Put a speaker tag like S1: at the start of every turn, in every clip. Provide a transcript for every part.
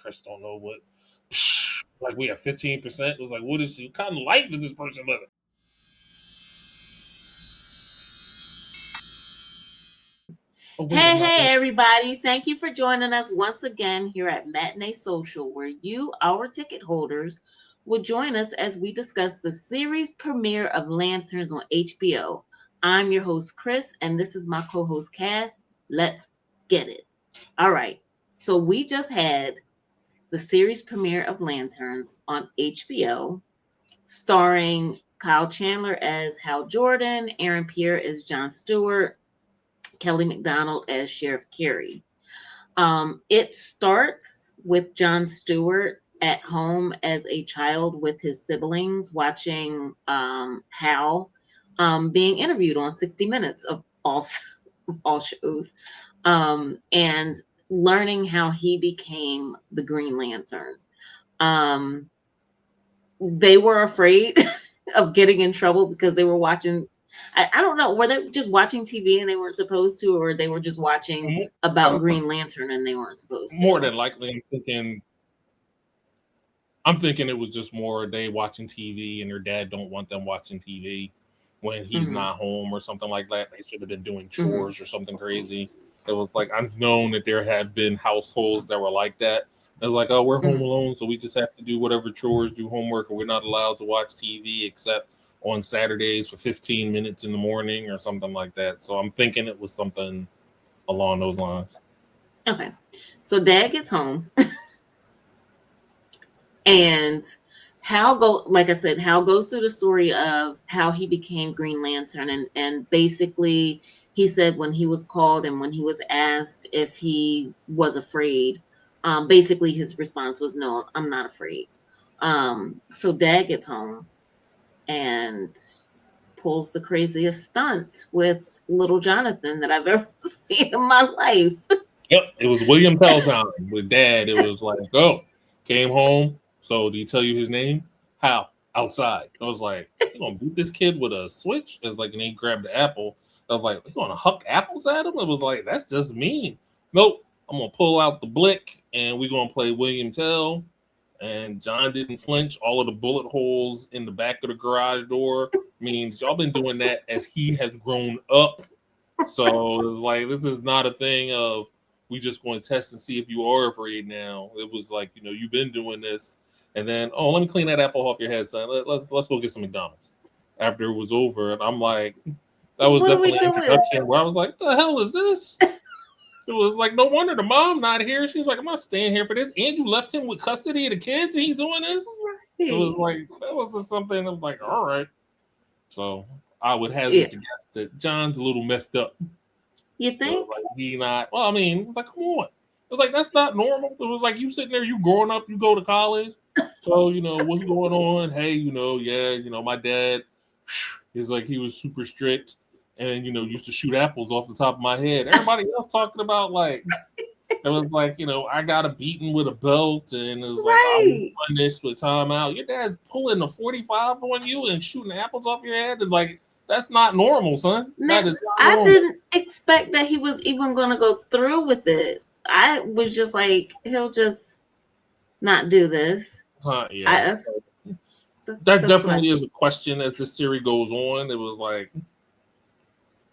S1: Chris don't know what. Like we have 15%. It was like, what kind of life is this person living? Oh wait, I'm not.
S2: Hey, everybody. Thank you for joining us once again here at Matinee Social, where you, our ticket holders, will join us as we discuss the series premiere of Lanterns on HBO. I'm your host, Chris, and this is my co host, Cass. Let's get it. All right. So, we just had the series premiere of Lanterns on HBO, starring Kyle Chandler as Hal Jordan, Aaron Pierre as John Stewart, Kelly McDonald as Sheriff Carey. It starts with John Stewart at home as a child with his siblings watching Hal being interviewed on 60 Minutes of all shows, and learning how he became the Green Lantern. They were afraid of getting in trouble because they were watching. I don't know. Were they just watching TV and they weren't supposed to, or they were just watching about Green Lantern and they weren't supposed to?
S1: More than likely, I'm thinking it was just more they watching TV and their dad don't want them watching TV when he's not home or something like that. They should have been doing chores or something crazy. It was like I've known that there have been households that were like that. It was like, oh, we're home alone, so we just have to do whatever chores, do homework, or we're not allowed to watch TV except on Saturdays for 15 minutes in the morning or something like that. So I'm thinking it was something along those lines.
S2: Okay. So dad gets home and like I said, Hal goes through the story of how he became Green Lantern, and basically he said when he was called and when he was asked if he was afraid, basically his response was, no, I'm not afraid. So dad gets home and pulls the craziest stunt with little Jonathan that I've ever seen in my life.
S1: Yep, it was William Tell time with dad. It was like, oh, came home. So do you tell you his name? How? Outside. I was like, you gonna beat this kid with a switch? It's like, and he grabbed the apple. I was like, you gonna huck apples at him? It was like, that's just mean. Nope. I'm gonna pull out the blick and we're gonna play William Tell. And John didn't flinch. All of the bullet holes in the back of the garage door means y'all been doing that as he has grown up. So it's like this is not a thing of we just going to test and see if you are afraid now. It was like, you've been doing this, and then let me clean that apple off your head, son. Let's go get some McDonald's. After it was over, and I'm like, that was definitely an introduction where I was like, the hell is this? It was like, no wonder the mom not here. She was like, I'm not staying here for this. And you left him with custody of the kids and he's doing this? It was like, that was just something I was like, all right. So I would hazard to guess that John's a little messed up.
S2: You think?
S1: Like he not? Well, I mean, like, come on. It was like that's not normal. It was like you sitting there, you growing up, you go to college. So what's going on? Hey, my dad is like he was super strict and used to shoot apples off the top of my head. Everybody else talking about like it was like I got a beating with a belt and it was like I was punished with timeout. Your dad's pulling a 45 on you and shooting apples off your head and like. That's not normal, son.
S2: Now,
S1: that is not
S2: normal.
S1: I
S2: didn't expect that he was even going to go through with it. I was just like, he'll just not do this.
S1: Yeah. That definitely is a question as the series goes on. It was like,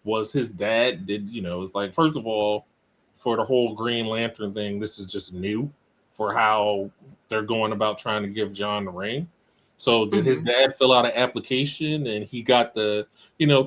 S1: was his dad, it's like, first of all, for the whole Green Lantern thing, this is just new for how they're going about trying to give John the ring. So did his dad fill out an application and he got the,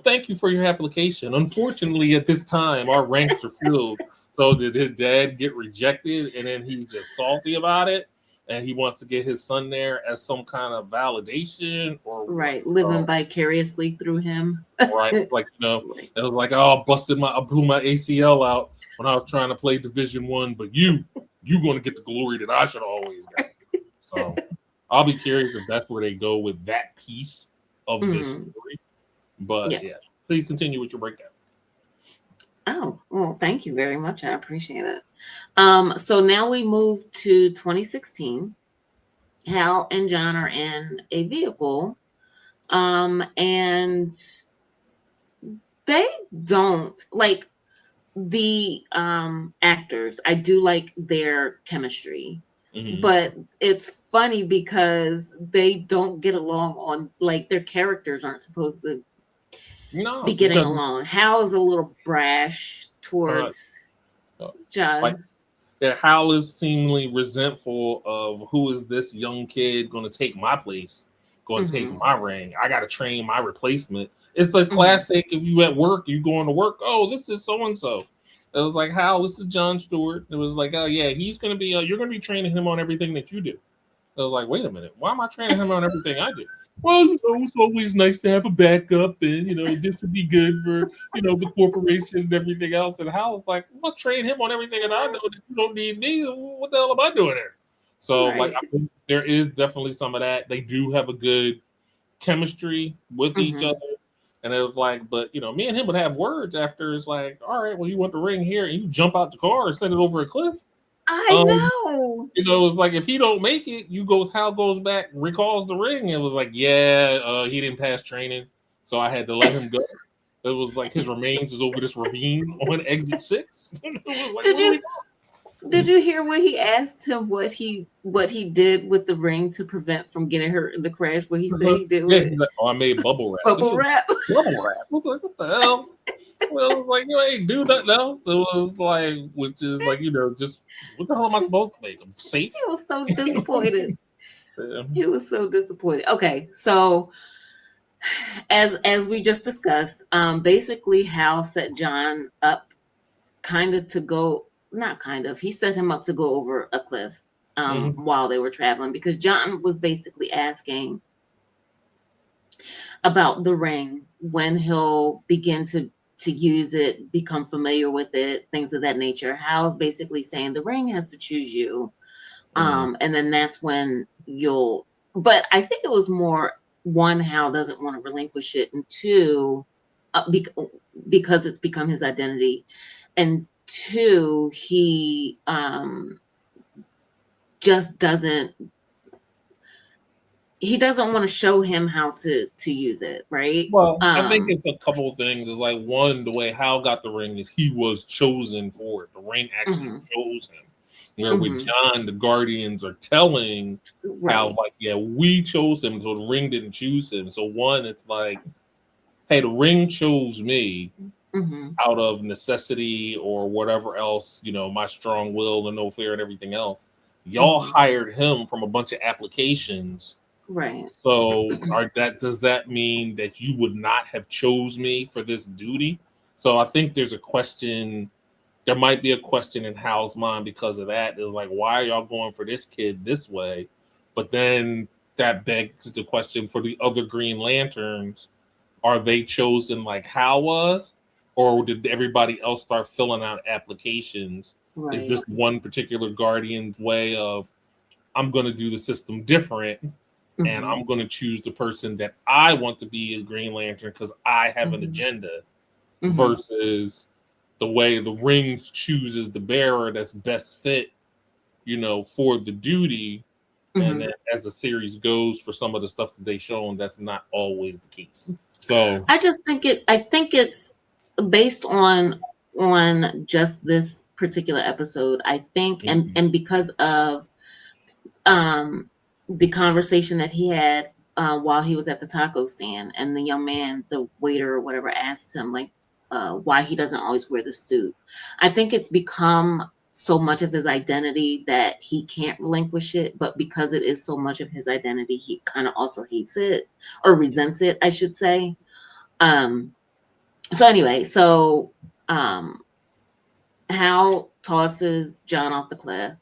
S1: thank you for your application. Unfortunately, at this time, our ranks are filled. So did his dad get rejected and then he's just salty about it? And he wants to get his son there as some kind of validation or
S2: living vicariously through him.
S1: Right. It's like, it was like, oh, I blew my ACL out when I was trying to play Division I, but you going to get the glory that I should always get. So I'll be curious if that's where they go with that piece of this story. But yeah, please continue with your breakdown.
S2: Oh, well, thank you very much. I appreciate it. So now we move to 2016. Hal and John are in a vehicle, and they don't like the actors. I do like their chemistry.
S1: Mhm.
S2: But it's funny because they don't get along on, like, their characters aren't supposed to be
S1: No,
S2: getting
S1: because
S2: along. Hal's a little brash
S1: uh,
S2: towards
S1: like
S2: John.
S1: that Hal is seemingly resentful of who is this young kid going to take my place, going to take
S2: Hmm.
S1: my ring. I got to train my replacement. It's a
S2: Hmm.
S1: classic. If you at work, you going to work. Oh, this is so and so. It was like Hal. This is John Stewart. It was like, oh yeah, he's going to be. You're going to be training him on everything that you do. I was like, wait a minute, why am I training him on everything I do? Well, it's always nice to have a backup, and this would be good for the corporation and everything else. And Hal's like, well, train him on everything that I know that you don't need me. What the hell am I doing there? So, like,
S2: Right.
S1: I think there is definitely some of that. They do have a good chemistry with each
S2: Hmm.
S1: other. And it was like, but me and him would have words after. It's like, all right, well, you want the ring here, and you jump out the car and send it over a cliff.
S2: I
S1: Um,
S2: know.
S1: it's like if he don't make it, Hal goes back, recalls the ring, and was like, yeah, he didn't pass training, so I had to let him go. It was like his remains is over this ravine on exit 6. It was like,
S2: Did
S1: what are
S2: you
S1: we
S2: did
S1: doing?
S2: you hear when he asked him what he did with the ring to prevent from getting hurt in the crash? What he said he did
S1: Yeah,
S2: with
S1: he's like, oh, I made bubble wrap. He
S2: bubble
S1: was
S2: wrap.
S1: bubble wrap. I was like, what the hell? Well, it was like, you ain't do nothing else. It was like, which is like, just what the hell am I supposed to make them
S2: He
S1: safe?
S2: was so disappointed.
S1: Yeah.
S2: He was so disappointed. Okay, so as we just discussed, basically Hal set John up kind of to go, not kind of, he set him up to go over a cliff
S1: Mhm.
S2: while they were traveling, because John was basically asking about the ring, when he'll begin to use it, become familiar with it, things of that nature. Hal's basically saying the ring has to choose you.
S1: Mhm.
S2: And then that's when you'll, but I think it was more, one, Hal doesn't want to relinquish it, and two, because it's become his identity, and two, he just doesn't want to show him how to use it, right?
S1: Well, I think it's a couple of things. It's like one, the way Hal got the ring is he was chosen for it. The ring actually
S2: Mhm,
S1: chose him. Where with
S2: mhm,
S1: John, the Guardians are telling Hal,
S2: right.
S1: like, yeah, we chose him, so the ring didn't choose him. So one, it's like, hey, the ring chose me
S2: Mhm,
S1: out of necessity or whatever else, my strong will and no fear and everything else. Y'all
S2: mhm,
S1: hired him from a bunch of applications,
S2: right.
S1: so does that mean that you would not have chose me for this duty? So I think there's a question. There might be a question in Hal's mind because of that. Is like, why are y'all going for this kid this way? But then that begs the question for the other Green Lanterns: are they chosen like Hal was, or did everybody else start filling out applications? Is
S2: Right.
S1: this one particular Guardian's way of I'm going to do the system different? And
S2: Mhm,
S1: I'm going to choose the person that I want to be a Green Lantern because I have an
S2: mhm,
S1: agenda,
S2: mhm,
S1: versus the way the rings chooses the bearer that's best fit, for the duty. And then
S2: mhm.
S1: as the series goes, for some of the stuff that they shown, that's not always the case. So,
S2: I think it's based on just this particular episode. I think, and
S1: mhm,
S2: and because of um the conversation that he had while he was at the taco stand, and the young man, the waiter or whatever, asked him, like, why he doesn't always wear the suit. I think it's become so much of his identity that he can't relinquish it, but because it is so much of his identity, he kind of also hates it, or resents it, I should say. um so anyway, um Hal tosses John off the cliff.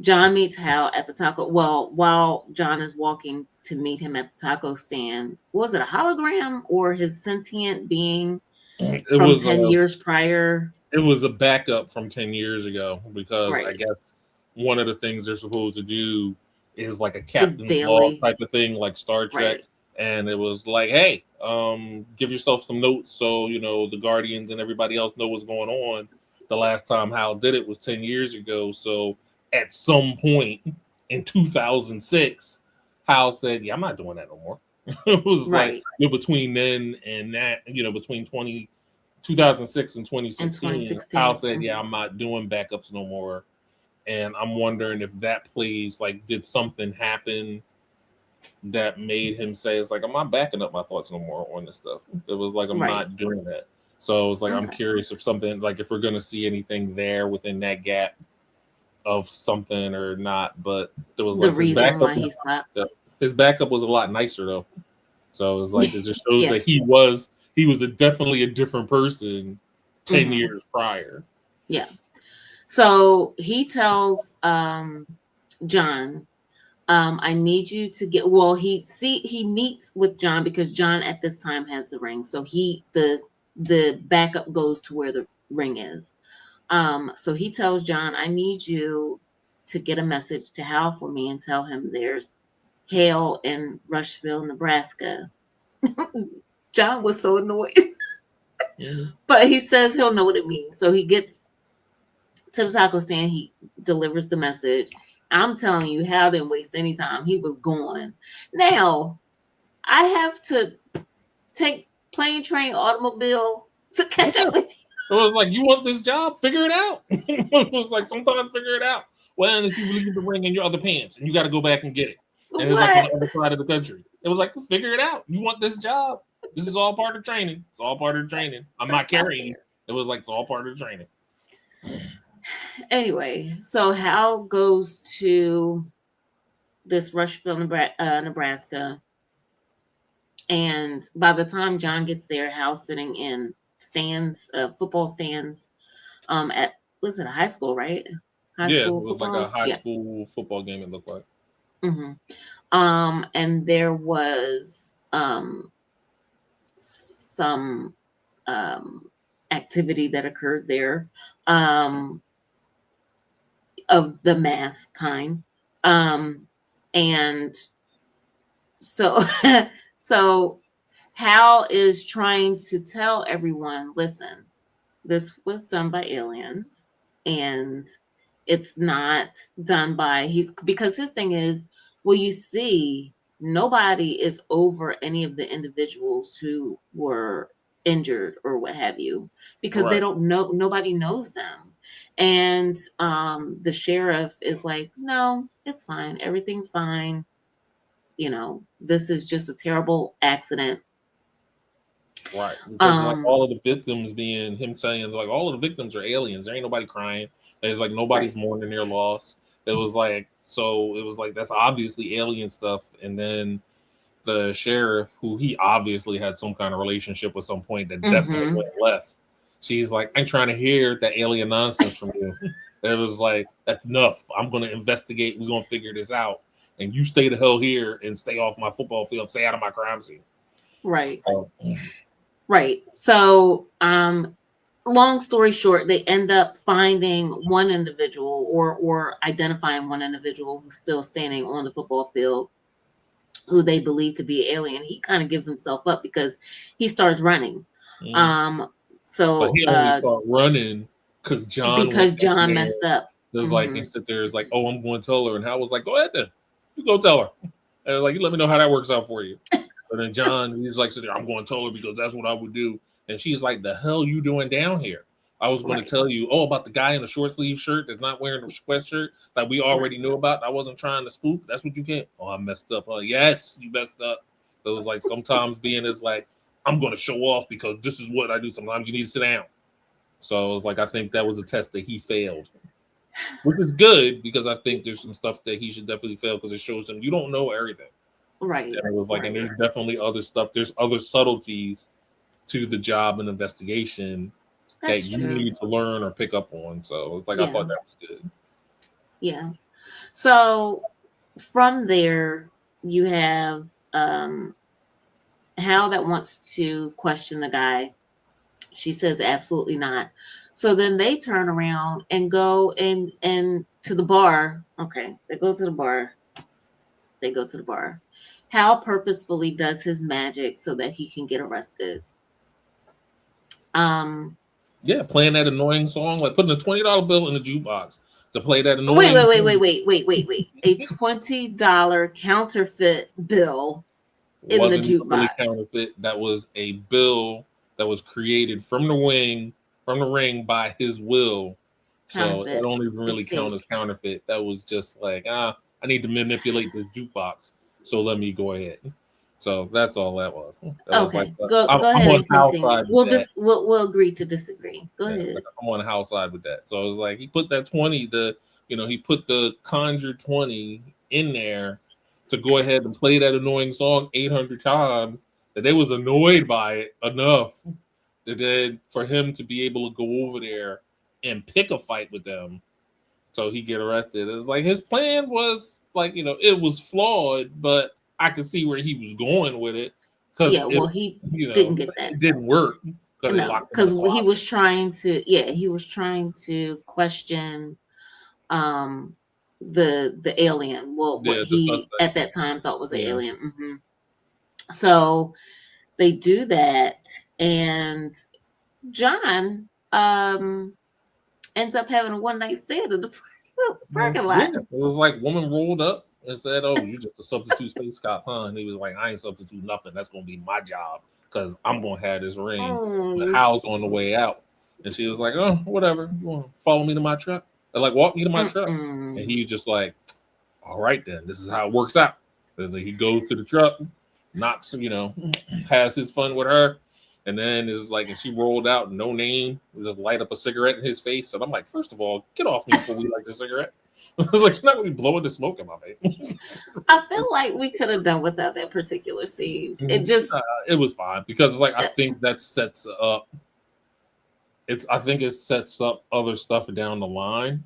S2: John meets Hal at the taco. Well, while John is walking to meet him at the taco stand, was it a hologram or his sentient being
S1: it
S2: from
S1: was
S2: 10
S1: a
S2: years prior?
S1: it was a backup from 10 years ago, because I
S2: Right.
S1: guess one of the things they're supposed to do is like a
S2: It's
S1: captain's log
S2: daily.
S1: type of thing, like Star Trek.
S2: Right.
S1: And it was like, hey, give yourself some notes so the Guardians and everybody else know what's going on. The last time Hal did it was 10 years ago. So at some point in 2006, Hal said, "Yeah, I'm not doing that no more." It was like,
S2: Right.
S1: between then and that, between 2006 and
S2: In
S1: 2016, Hal
S2: 2016.
S1: said, "Yeah,
S2: Mhm.
S1: I'm not doing backups no more." And I'm wondering if that plays, like, did something happen that made him say, it's like, I'm not backing up my thoughts no more on this stuff. It was like, I'm
S2: Right.
S1: not doing that. So it's like, I'm
S2: Okay.
S1: curious if something, like, if we're going to see anything there within that gap of something or not. But there was
S2: The
S1: like
S2: reason why he stopped.
S1: his backup was a lot nicer though. So it was like, it just shows
S2: Yeah.
S1: that he was definitely a different person 10 years prior.
S2: Yeah. So he tells John, I need you to get, well, he meets with John because John at this time has the ring. So the backup goes to where the ring is. So he tells John, I need you to get a message to Hal for me and tell him there's hail in Rushville, Nebraska. John was so annoyed. But he says he'll know what it means. So he gets to the taco stand, he delivers the message. I'm telling you, Hal didn't waste any time. He was gone. Now, I have to take plane, train, automobile to catch up with you.
S1: It was like, you want this job? Figure it out. It was like, sometimes figure it out. Well, if you leave the ring in your other pants and you got to go back and get it. And it's like on the other side of the country. It was like, figure it out. You want this job? This is all part of training. It's all part of training. I'm not carrying you. It was like, it's all part of training.
S2: Anyway, so Hal goes to this Rushville, Nebraska. And by the time John gets there, Hal's sitting in stands, football stands, at, was it a high school, right? High school
S1: it was
S2: football?
S1: like a high school football game, it looked like.
S2: And there was some activity that occurred there of the mass kind. And so so Hal is trying to tell everyone, listen, this was done by aliens and it's not done by because his thing is, well, you see, nobody is over any of the individuals who were injured or what have you, because they don't know, nobody knows them. And the sheriff is like, no, it's fine, everything's fine, you know, this is just a terrible accident.
S1: Right. Because like all of the victims being him saying, like, all of the victims are aliens. There ain't nobody crying. There's like nobody's mourning their loss. It was like, so it was like, that's obviously alien stuff. And then the sheriff, who he obviously had some kind of relationship with some point that definitely went left. She's like, I'm trying to hear that alien nonsense from you. It was like, that's enough. I'm going to investigate. We're going to figure this out. And you stay the hell here and stay off my football field. Stay out of my crime scene.
S2: Right. Right. So, long story short, they end up finding one individual or identifying one individual who's still standing on the football field, who they believe to be an alien. He kind of gives himself up because he starts running. So
S1: but he only started running because John
S2: messed up.
S1: There's like, he sit there, is like, oh, I'm going to tell her. And Hal was like, go ahead then. You go tell her. And like, you let me know how that works out for you. But then John, he's like, I'm going to tell her because that's what I would do. And she's like, the hell you doing down here? I was going to tell you, about the guy in the short sleeve shirt that's not wearing a sweatshirt that we already knew about. I wasn't trying to spook. That's what you can't. Oh, I messed up. Yes, you messed up. It was like, sometimes being is like, I'm going to show off because this is what I do. Sometimes you need to sit down. So it was like, I think that was a test that he failed, which is good because I think there's some stuff that he should definitely fail because it shows him you don't know everything.
S2: Right.
S1: And it was like, and there's definitely other stuff. There's other subtleties to the job and investigation that you need to learn or pick up on. So it's like, I thought that was good.
S2: Yeah. So from there, you have Hal that wants to question the guy. She says absolutely not. So then they turn around and go and to the bar. Okay, they go to the bar. Hal purposefully does his magic so that he can get arrested.
S1: Yeah, playing that annoying song, like putting a $20 bill in the jukebox to play that annoying.
S2: Wait. A $20 counterfeit bill in the jukebox.
S1: Really counterfeit. That was a bill that was created from the ring by his will So that
S2: Counterfeit.
S1: don't even
S2: It's
S1: really count as
S2: fake.
S1: counterfeit. That was just like, I need to manipulate this jukebox. So let me go ahead. So that's all that was. That was like
S2: Okay, go
S1: I'm
S2: ahead
S1: on
S2: and
S1: house
S2: continue.
S1: side with that.
S2: We'll agree to disagree. Go
S1: Yeah,
S2: ahead.
S1: like I'm on house side with that. So it was like he put that 20, he put the Conjure 20 in there to go ahead and play that annoying song 800 times that they was annoyed by it enough that then for him to be able to go over there and pick a fight with them so he get arrested. It's like his plan was like, it was flawed, but I could see where he was going with it because
S2: Yeah, well, he didn't get that.
S1: it didn't work because they
S2: No,
S1: locked him in
S2: because
S1: the
S2: he
S1: closet.
S2: was trying to, yeah, he was trying to question um the alien. Well, what
S1: The
S2: he
S1: suspect.
S2: at that time thought was an
S1: Yeah.
S2: alien. So they do that, and John ends up having a one night stand in the parking
S1: Yeah.
S2: lot.
S1: It was like woman rolled up and said, "Oh, you just a substitute space cop, huh?" And he was like, "I ain't substitute nothing. That's gonna be my job because I'm gonna have this ring with
S2: Oh,
S1: Hal's on the way out." And she was like, "Oh, whatever. You want to follow me to my truck? Or like walk me to my truck?" And he just like, "All right, then. This is how it works out." Because he goes to the truck, knocks, has his fun with her. And then it's like, and she rolled out, no name, just light up a cigarette in his face. And I'm like, first of all, get off me before we light the cigarette. I was like, you're not going to be blowing the smoke in my face.
S2: I feel like we could have done without that particular scene. It just
S1: It was fine because, like, I think that sets up. I think it sets up other stuff down the line,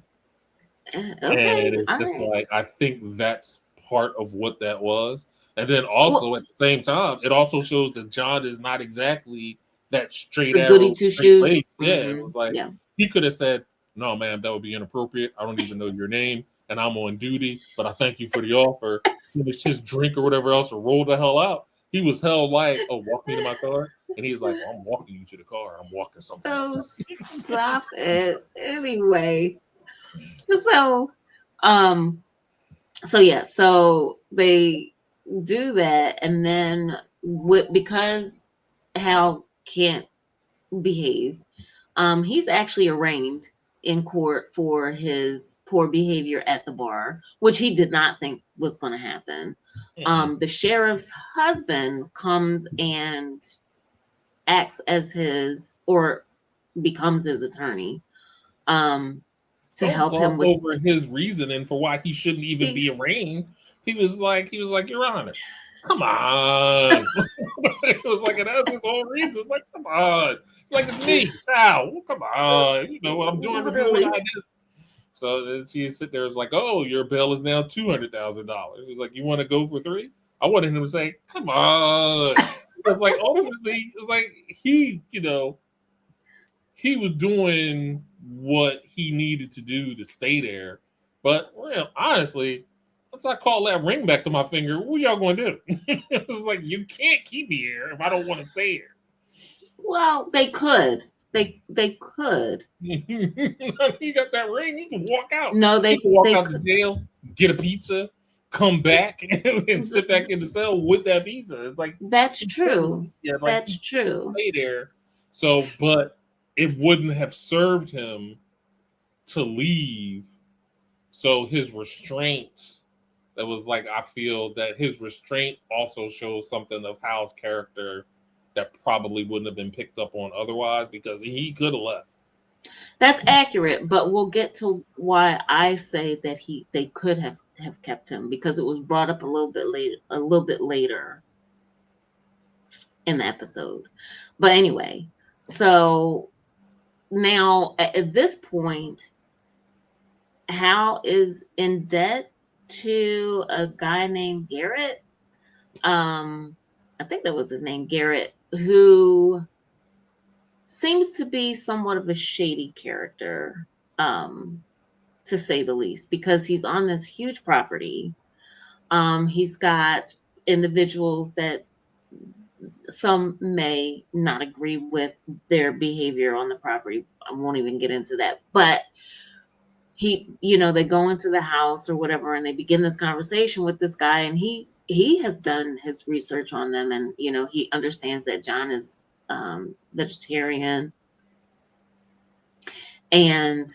S2: okay.
S1: and it's
S2: All
S1: just
S2: right.
S1: like I think that's part of what that was. And then
S2: Well,
S1: also at the same time, it also shows that John is not exactly that straight
S2: the goody
S1: arrow,
S2: two
S1: straight
S2: shoes.
S1: lace. Yeah, it was like
S2: Yeah.
S1: he could have said, "No, ma'am, that would be inappropriate. I don't even know your name, and I'm on duty, but I thank you for the offer." Finished his drink or whatever else, or rolled the hell out. He was held like, "Oh, walk me to my car," and he's like, "Oh, I'm walking you to the car. I'm walking something
S2: So
S1: else."
S2: stop it. Anyway. So um yeah, so they do that, and then because Hal can't behave, he's actually arraigned in court for his poor behavior at the bar, which he did not think was going to happen. The sheriff's husband comes and acts as his, or becomes his attorney, to
S1: Don't
S2: help
S1: gloss
S2: him with.
S1: over his reasoning for why he shouldn't even be arraigned. He was like, Your Honor, come on. It was like, it has his own reasons. Like, come on. Like, it's me, Sal. Come on. You know what I'm doing, reviewing what
S2: Literally.
S1: I did. So then she sit there, is like, oh, your bail is now $200,000. He's like, you want to go for three? I wanted him to say, come on. Because, like, ultimately, it's like he was doing what he needed to do to stay there. But well, honestly, once I call that ring back to my finger, what y'all going to do? It's like, you can't keep me here if I don't want to stay here.
S2: Well, they could. They could.
S1: He got that ring. He can walk out.
S2: No,
S1: He can walk
S2: they
S1: out the
S2: could.
S1: jail, get a pizza, come back, and sit back in the cell with that pizza. It's like
S2: That's
S1: he
S2: true.
S1: couldn't, yeah, like
S2: That's
S1: he couldn't
S2: true.
S1: stay there. So, but it wouldn't have served him to leave. So his restraint, that was like, I feel that his restraint also shows something of Hal's character that probably wouldn't have been picked up on otherwise, because he could have left.
S2: That's accurate, but we'll get to why I say that they could have kept him, because it was brought up a little bit later in the episode. But anyway, so now at this point, Hal is in debt to a guy named Garrett. I think that was his name, Garrett, who seems to be somewhat of a shady character, to say the least, because he's on this huge property. He's got individuals that some may not agree with their behavior on the property. I won't even get into that, but they go into the house or whatever, and they begin this conversation with this guy, and he has done his research on them, and he understands that John is vegetarian, and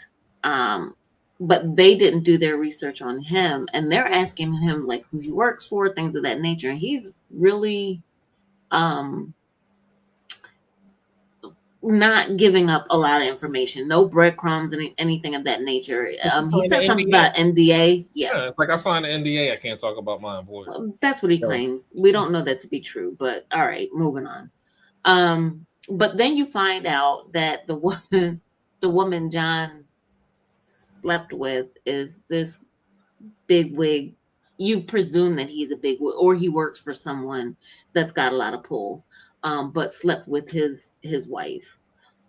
S2: But they didn't do their research on him, and they're asking him like who he works for, things of that nature. And he's really not giving up a lot of information, no breadcrumbs, anything of that nature. He said something about NDA.
S1: Yeah, it's like I signed an NDA. I can't talk about my employer.
S2: That's what he claims. We don't know that to be true, but all right, moving on. But then you find out that the woman John slept with is this bigwig. You presume that he's a bigwig, or he works for someone that's got a lot of pull, but slept with his wife.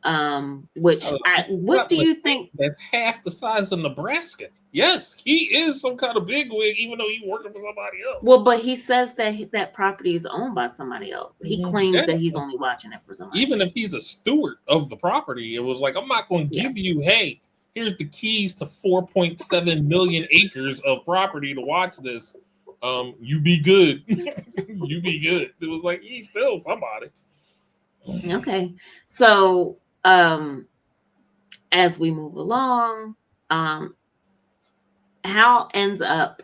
S2: What do you think?
S1: That's half the size of Nebraska. Yes, he is some kind of bigwig, even though he's working for somebody else.
S2: Well, but he says that property is owned by somebody else. He claims that he's only watching it for somebody.
S1: Even if he's a steward of the property, it was like, I'm not going to give you, hey, here's the keys to 4.7 million acres of property to watch this. You be good. You be good. It was like, he's still somebody.
S2: Okay. So, as we move along, Hal ends up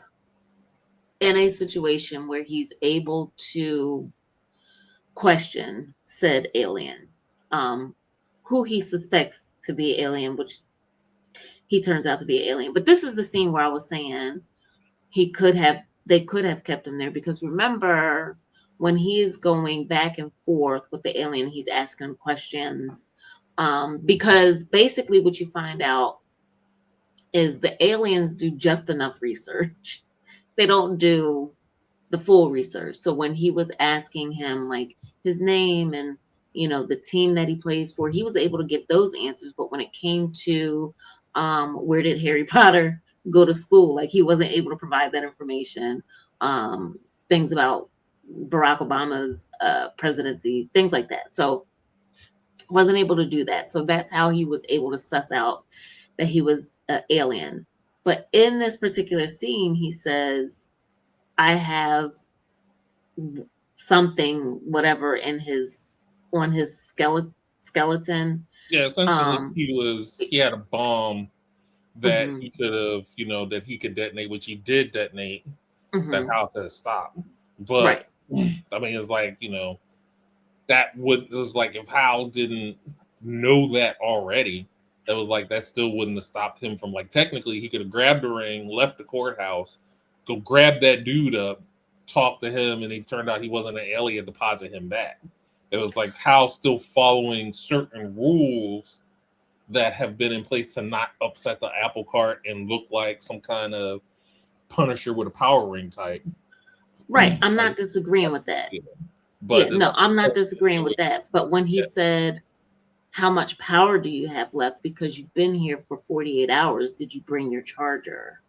S2: in a situation where he's able to question said alien, who he suspects to be alien, which he turns out to be an alien. But this is the scene where I was saying they could have kept him there, because remember when he's going back and forth with the alien, he's asking him questions, because basically what you find out is the aliens do just enough research. They don't do the full research. So when he was asking him like his name and the team that he plays for, he was able to get those answers. But when it came to where did Harry Potter go to school, like he wasn't able to provide that information. Things about Barack Obama's presidency, things like that. So wasn't able to do that. So that's how he was able to suss out that he was an alien. But in this particular scene, he says, I have something, whatever, on his skeleton.
S1: Yeah, essentially he had a bomb that he could have, that he could detonate, which he did detonate, that Hal could have stopped. But I mean, it's like, it was like if Hal didn't know that already, that was like, that still wouldn't have stopped him from, like, technically he could have grabbed the ring, left the courthouse, go grab that dude up, talk to him, and it turned out he wasn't an alien, deposit him back. It was like Hal still following certain rules that have been in place to not upset the apple cart and look like some kind of Punisher with a power ring type.
S2: Right. I'm not disagreeing with that. I'm not disagreeing with that. But when he said, how much power do you have left because you've been here for 48 hours? Did you bring your charger?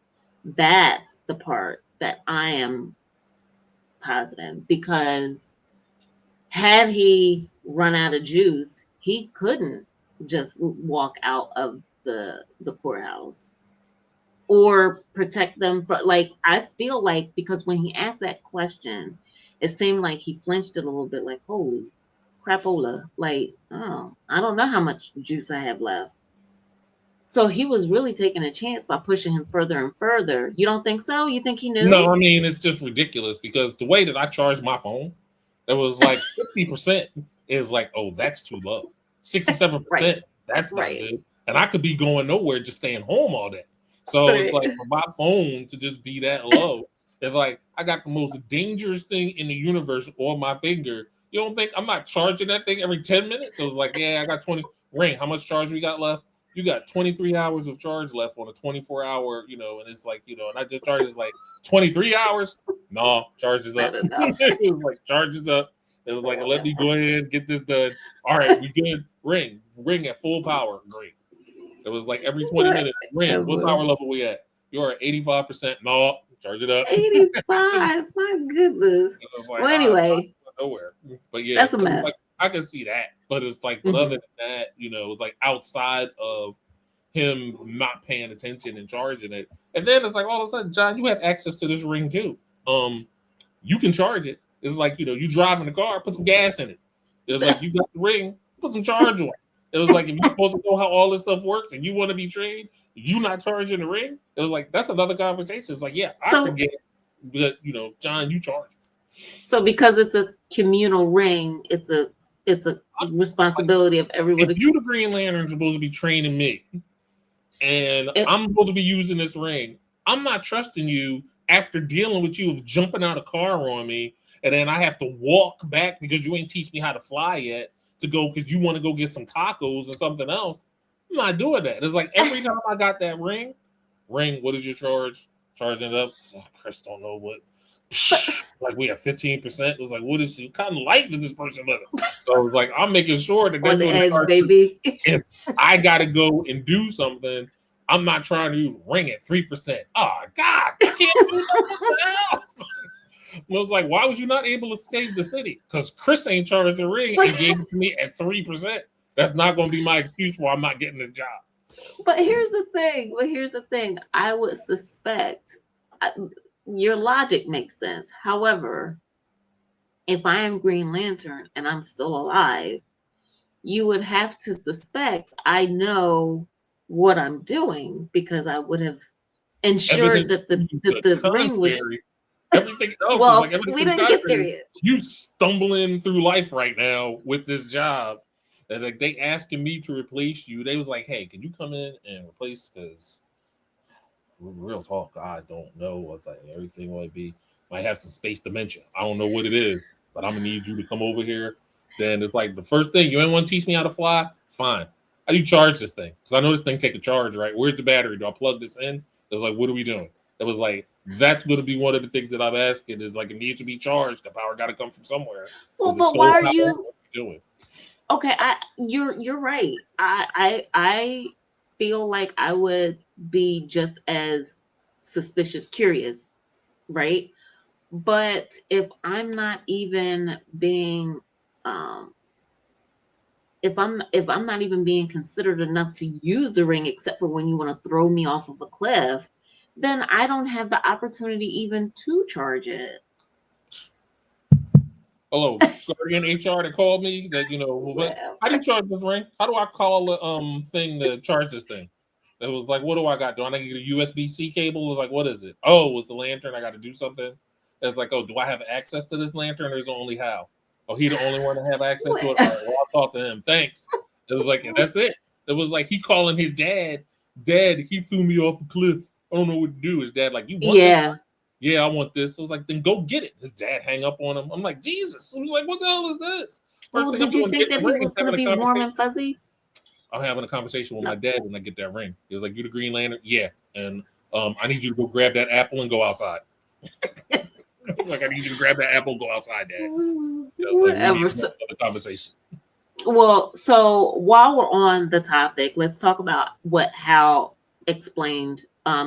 S2: That's the part that I am positive, because had he run out of juice, he couldn't just walk out of the courthouse or protect them from, like, I feel like, because when he asked that question, it seemed like he flinched it a little bit, like, holy crapola, like, oh, I don't know how much juice I have left. So he was really taking a chance by pushing him further and further. You don't think so? You think he knew?
S1: No, I mean, it's just ridiculous, because the way that I charged my phone, it was like 50% is like, oh, that's too low. 67%, that's not good. And I could be going nowhere, just staying home all day. So it's like, for my phone to just be that low, it's like, I got the most dangerous thing in the universe on my finger. You don't think I'm not charging that thing every 10 minutes? So it's like, yeah, I got 20. Ring, how much charge we got left? You got 23 hours of charge left on a 24-hour, and it's like, and I just charges like 23 hours. No, charge is up. It was like, charge is up. It was like, let me go ahead and get this done. All right, we good. Ring at full power. Great. It was like every 20 minutes. Ring, what power level we at? You're at 85%. No, charge it up.
S2: 85. My goodness.
S1: Like,
S2: well, anyway.
S1: Nowhere. But yeah,
S2: that's a mess.
S1: Like, I can see that. But it's like, but other than that, like outside of him not paying attention and charging it. And then it's like, all of a sudden, John, you have access to this ring too. You can charge it. It's like, you drive in the car, put some gas in it. It's like, you got the ring, put some charge on it. It was like, if you're supposed to know how all this stuff works and you want to be trained, You not charging the ring? It was like, that's another conversation. It's like, yeah, I
S2: So-
S1: forget, but John, you charge.
S2: So because it's a communal ring, it's a responsibility of everyone.
S1: If you, the Green Lantern, supposed to be training me, and I'm supposed to be using this ring, I'm not trusting you after dealing with you of jumping out a car on me, and then I have to walk back because you ain't teach me how to fly yet to go because you want to go get some tacos or something else. I'm not doing that. It's like every time I got that ring, what is your charge? Charging it up. So Chris don't know what. Like we have 15%. It was like, what kind of life is this person living? So it was like, I'm making sure that
S2: on the edge, baby.
S1: If I gotta go and do something, I'm not trying to use ring at 3%. Oh God, I can't do that. I was like, why was you not able to save the city? Because Chris ain't charged the ring and gave it to me at 3%. That's not going to be my excuse for I'm not getting this job.
S2: But here's the thing. I would suspect your logic makes sense. However, if I am Green Lantern and I'm still alive, you would have to suspect I know what I'm doing because I would have ensured that the ring was.
S1: Everything else
S2: well,
S1: is like
S2: we didn't get there yet.
S1: You stumbling through life right now with this job. And like they asking me to replace you. They was like, hey, can you come in and replace? Because real talk, I don't know what's like everything might have some space dementia. I don't know what it is, but I'm gonna need you to come over here. Then it's like the first thing, you ain't want to teach me how to fly? Fine. How do you charge this thing? Because I know this thing take a charge, right? Where's the battery? Do I plug this in? It's like, what are we doing? It was like, that's going to be one of the things that I'm asking is like, it needs to be charged. The power got to come from somewhere.
S2: Well, but why are you doing? Okay, you're right. I feel like I would be just as suspicious, curious, right? But if I'm not even being if I'm not even being considered enough to use the ring, except for when you want to throw me off of a cliff, then I don't have the opportunity even to charge it.
S1: Hello, Guardian HR that called me that, how do you charge this ring? How do I call the thing to charge this thing? It was like, what do I got? Do I need a USB-C cable? It was like, what is it? Oh, it's a lantern. I got to do something. It's like, oh, do I have access to this lantern or is it only Hal? Oh, he the only one to have access to it? All right, well, I'll talk to him. Thanks. It was like, that's it. It was like he calling his dad. Dad, he threw me off a cliff. I don't know what to do. His dad like, you want this? Yeah, I want this. I was like, then go get it. His dad hang up on him. I'm like, Jesus. I was like, what the hell is this?
S2: Well, did you think that he was going to be warm and fuzzy?
S1: I'm having a conversation with my dad when I get that ring. He was like, you the Green Lantern? Yeah. And I need you to go grab that apple and go outside. Like, I need you to grab that apple and go outside, Dad.
S2: Whatever.
S1: The conversation.
S2: Well, so while we're on the topic, let's talk about what Hal explained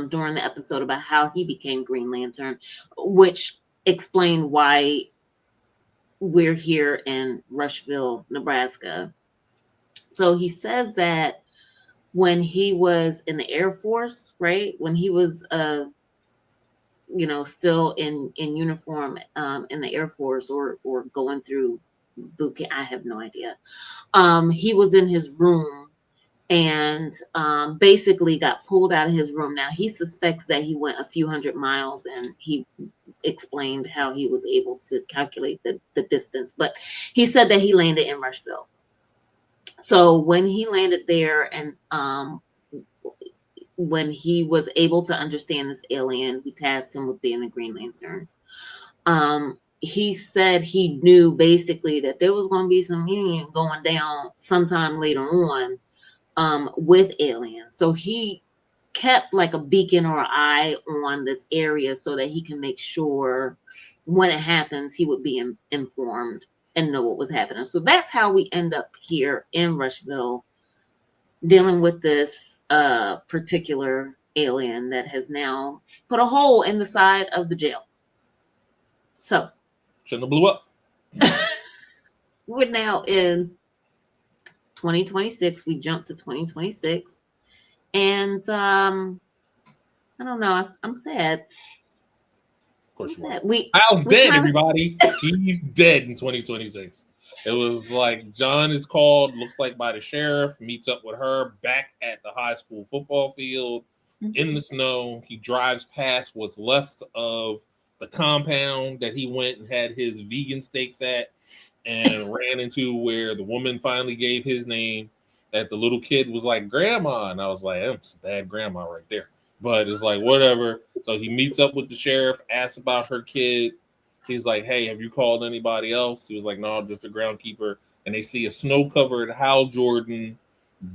S2: during the episode about how he became Green Lantern, which explained why we're here in Rushville, Nebraska. So he says that when he was in the Air Force, right, when he was still in uniform in the Air Force or going through boot camp, I have no idea. He was in his room and basically got pulled out of his room. Now he suspects that he went a few hundred miles, and he explained how he was able to calculate the distance. But he said that he landed in Rushville. So when he landed there and when he was able to understand this alien who tasked him with being a Green Lantern, he said he knew basically that there was going to be some union going down sometime later on with aliens. So he kept like a beacon or an eye on this area so that he can make sure when it happens, he would be informed and know what was happening. So that's how we end up here in Rushville dealing with this particular alien that has now put a hole in the side of the jail. So
S1: shouldn't have blew up.
S2: We're now in 2026. We jumped to 2026. And I don't know. I'm sad.
S1: Of course you are. Hal's dead, everybody. He's dead in 2026. It was like John is called, looks like by the sheriff, meets up with her back at the high school football field in the snow. He drives past what's left of the compound that he went and had his vegan steaks at, and ran into where the woman finally gave his name. That the little kid was like, "Grandma," and I was like, "That's a bad grandma right there." But it's like whatever. So he meets up with the sheriff, asks about her kid. He's like, "Hey, have you called anybody else?" He was like, "No, just a groundkeeper." And they see a snow-covered Hal Jordan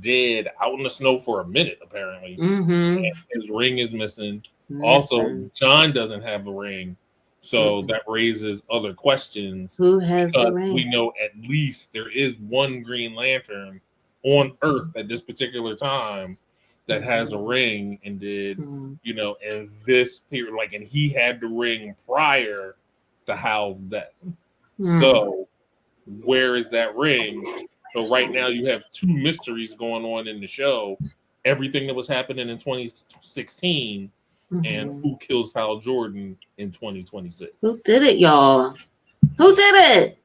S1: dead out in the snow for a minute, apparently.
S2: Mm-hmm.
S1: His ring is missing. Also, John doesn't have a ring. So that raises other questions.
S2: Who has the ring?
S1: We know at least there is one Green Lantern on Earth at this particular time that has a ring and did, you know, in this period, like, and he had the ring prior to Hal's death. So where is that ring? So right now you have two mysteries going on in the show. Everything that was happening in 2016 and who kills Hal Jordan in 2026.
S2: Who did it, y'all? Who did it?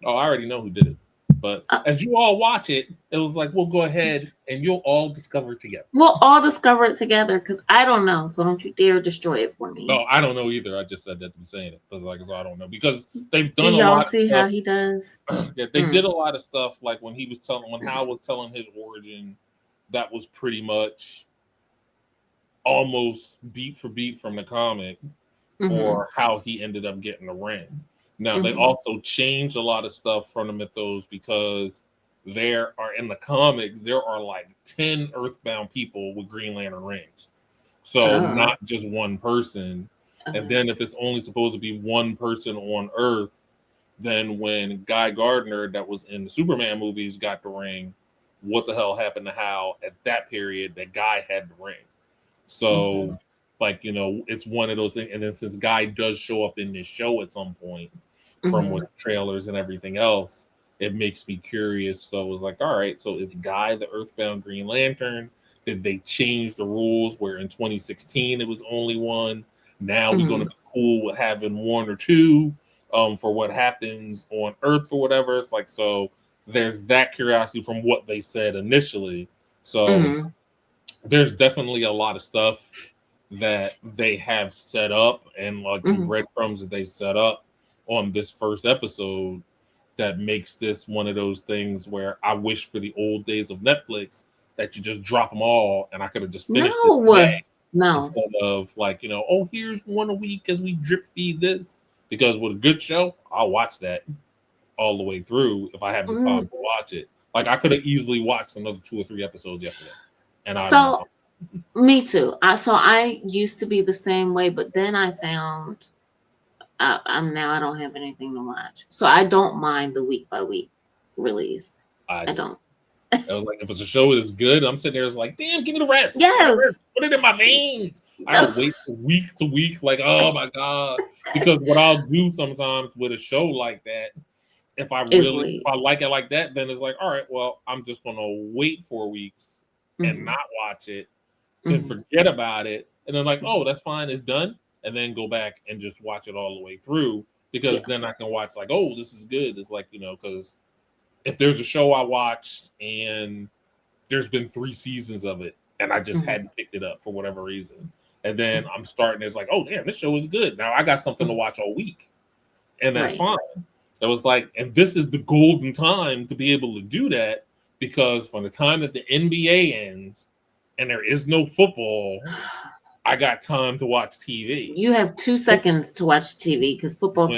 S1: Oh, I already know who did it. But as you all watch it, it was like, we'll go ahead and you'll all discover it together.
S2: We'll all discover it together because I don't know. So don't you dare destroy it for me.
S1: No, I don't know either. I just said that to be saying it because, like, so I don't know because they've done.
S2: Do y'all see how he does?
S1: Yeah, they did a lot of stuff. Like when Hal was telling his origin, that was pretty much almost beat for beat from the comic for how he ended up getting the ring. Now, they also changed a lot of stuff from the mythos because there are, in the comics, there are like 10 Earthbound people with Green Lantern rings. So not just one person. And then if it's only supposed to be one person on Earth, then when Guy Gardner, that was in the Superman movies, got the ring, what the hell happened to Hal at that period that Guy had the ring? So, like, you know, it's one of those things. And then since Guy does show up in this show at some point from with trailers and everything else, it makes me curious. So it was like, all right, so is Guy the Earthbound Green Lantern? Did they change the rules where in 2016 it was only one? Now we're going to be cool with having one or two for what happens on Earth or whatever. It's like, so there's that curiosity from what they said initially. So there's definitely a lot of stuff that they have set up and like some breadcrumbs that they've set up on this first episode that makes this one of those things where I wish for the old days of Netflix that you just drop them all and I could have just finished it today. Instead of like, you know, oh, here's one a week as we drip feed this. Because with a good show, I'll watch that all the way through if I have the time to watch it. Like I could have easily watched another 2 or 3 episodes yesterday. And
S2: me too. I used to be the same way, but then I found I don't have anything to watch. So I don't mind the week by week release. I don't.
S1: I was like, if it's a show that's good, I'm sitting there it's like, damn, give me the rest.
S2: Yes.
S1: Put it in my veins. I don't wait week to week, like, oh my God. Because what I'll do sometimes with a show like that, if I like it like that, then it's like, all right, well, I'm just gonna wait 4 weeks and not watch it, then forget about it, and then like, oh, that's fine, it's done, and then go back and just watch it all the way through because then I can watch like, oh, this is good. It's like, you know, because if there's a show I watched and there's been 3 seasons of it and I just hadn't picked it up for whatever reason, and then I'm starting, it's like, oh damn, this show is good. Now I got something to watch all week, and that's fine. It was like, and this is the golden time to be able to do that because from the time that the NBA ends and there is no football, I got time to watch TV.
S2: You have 2 seconds to watch TV because football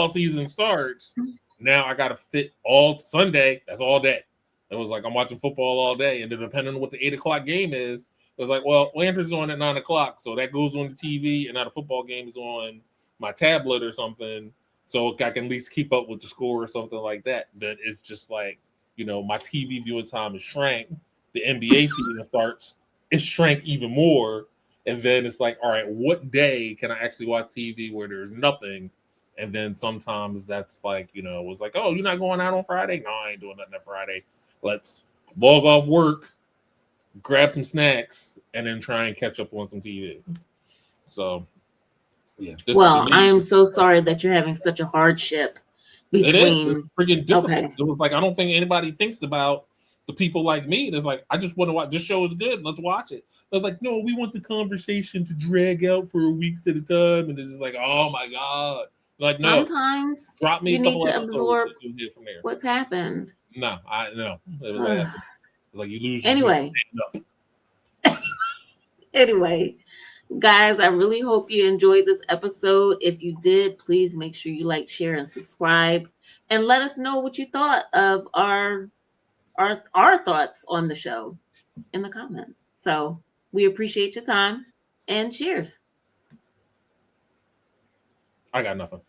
S2: season
S1: starts. Now I got to fit all Sunday. That's all day. It was like I'm watching football all day, and then depending on what the 8 o'clock game is, it was like, well, Lantern's on at 9 o'clock, so that goes on the TV, and now the football game is on my tablet or something, so I can at least keep up with the score or something like that. But it's just like, you know, my TV viewing time is shrank. The NBA season starts, it's shrank even more. And then it's like, all right, what day can I actually watch TV where there's nothing? And then sometimes that's like, you know, it's like, oh, you're not going out on Friday? No, I ain't doing nothing on Friday. Let's log off work, grab some snacks, and then try and catch up on some TV. So, yeah.
S2: Well, I am so sorry that you're having such a hardship
S1: It is. It's
S2: between.
S1: freaking difficult.
S2: Okay.
S1: It was like I don't think anybody thinks about the people like me. That's like I just want to watch. This show is good. Let's watch it. They're like, no, we want the conversation to drag out for weeks at a time, and it's just like, oh my god. Like no,
S2: Sometimes
S1: drop me
S2: you
S1: a
S2: need
S1: couple
S2: to
S1: episodes
S2: absorb
S1: and do it from there.
S2: what's happened.
S1: No, I no. It was like, it's like you lose.
S2: Anyway. Anyway, guys, I really hope you enjoyed this episode. If you did, please make sure you like, share, and subscribe, and let us know what you thought of our thoughts on the show in the comments. So we appreciate your time, and cheers.
S1: I got nothing.